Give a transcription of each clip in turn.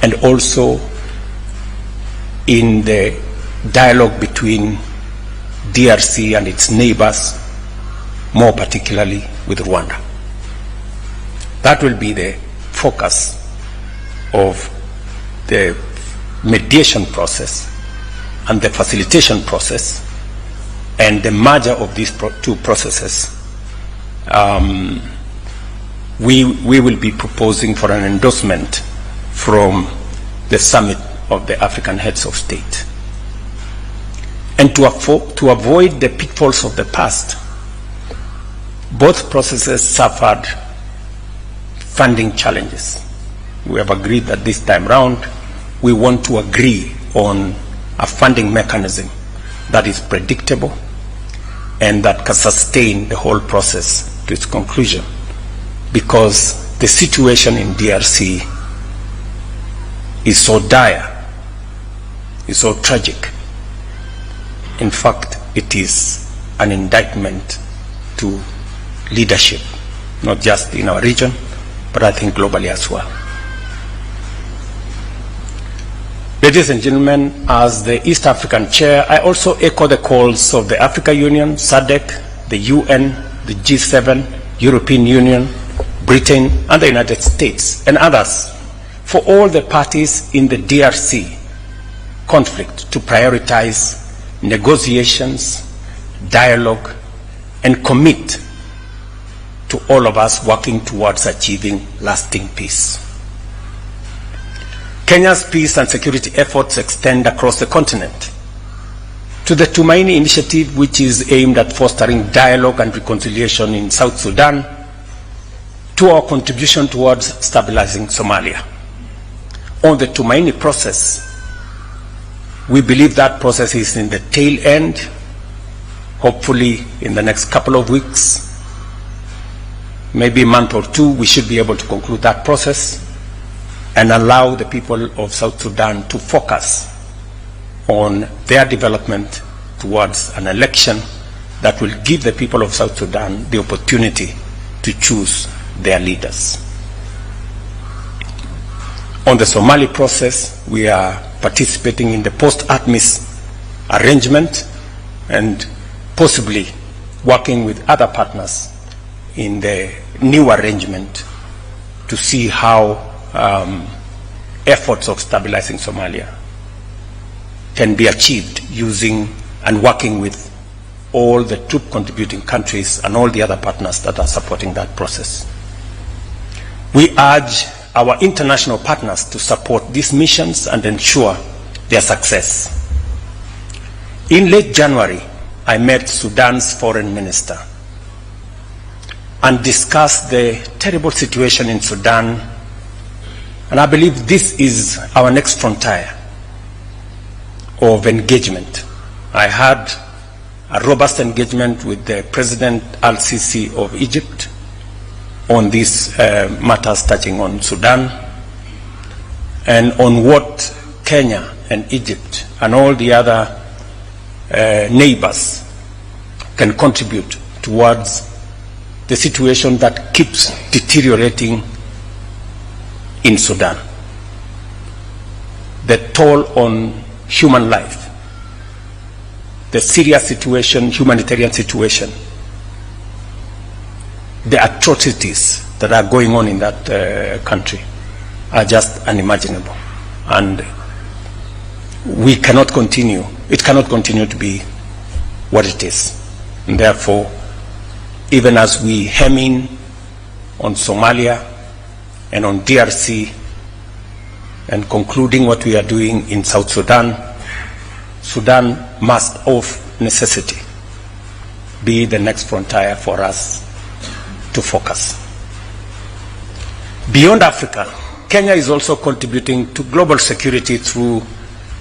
and also in the dialogue between DRC and its neighbors, more particularly with Rwanda. That will be the focus of the mediation process and the facilitation process, and the merger of these two processes. We will be proposing for an endorsement from the summit of the African heads of state. And to avoid the pitfalls of the past, both processes suffered funding challenges. We have agreed that this time round, we want to agree on a funding mechanism that is predictable and that can sustain the whole process to its conclusion, because the situation in DRC is so dire, is so tragic. In fact, it is an indictment to leadership, not just in our region, but I think globally as well. Ladies and gentlemen, as the East African Chair, I also echo the calls of the Africa Union, SADC, the UN, the G7, European Union, Britain, and the United States, and others, for all the parties in the DRC conflict to prioritize negotiations, dialogue, and commit to all of us working towards achieving lasting peace. Kenya's peace and security efforts extend across the continent. To the Tumaini initiative, which is aimed at fostering dialogue and reconciliation in South Sudan, to our contribution towards stabilizing Somalia. On the Tumaini process, we believe that process is in the tail end. Hopefully in the next couple of weeks, maybe a month or two, we should be able to conclude that process and allow the people of South Sudan to focus on their development towards an election that will give the people of South Sudan the opportunity to choose their leaders. On the Somali process, we are participating in the post-ATMIS arrangement and possibly working with other partners in the new arrangement to see how efforts of stabilizing Somalia can be achieved using and working with all the troop contributing countries and all the other partners that are supporting that process. We urge our international partners to support these missions and ensure their success. In late January, I met Sudan's foreign minister and discussed the terrible situation in Sudan. And I believe this is our next frontier of engagement. I had a robust engagement with the President al-Sisi of Egypt on these matters touching on Sudan and on what Kenya and Egypt and all the other neighbors can contribute towards the situation that keeps deteriorating in Sudan. The toll on human life, the serious situation, humanitarian situation, the atrocities that are going on in that country are just unimaginable. And we cannot continue, it cannot continue to be what it is. And therefore, even as we hem in on Somalia and on DRC and concluding what we are doing in South Sudan, Sudan must of necessity be the next frontier for us to focus. Beyond Africa, Kenya is also contributing to global security through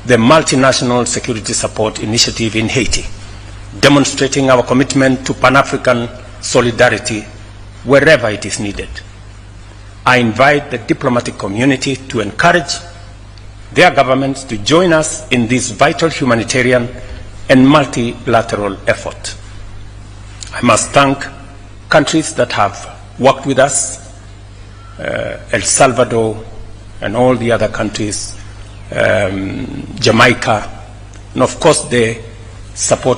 the Multinational Security Support Initiative in Haiti, demonstrating our commitment to Pan-African solidarity wherever it is needed. I invite the diplomatic community to encourage their governments to join us in this vital humanitarian and multilateral effort. I must thank countries that have worked with us, El Salvador, and all the other countries, Jamaica, and of course the support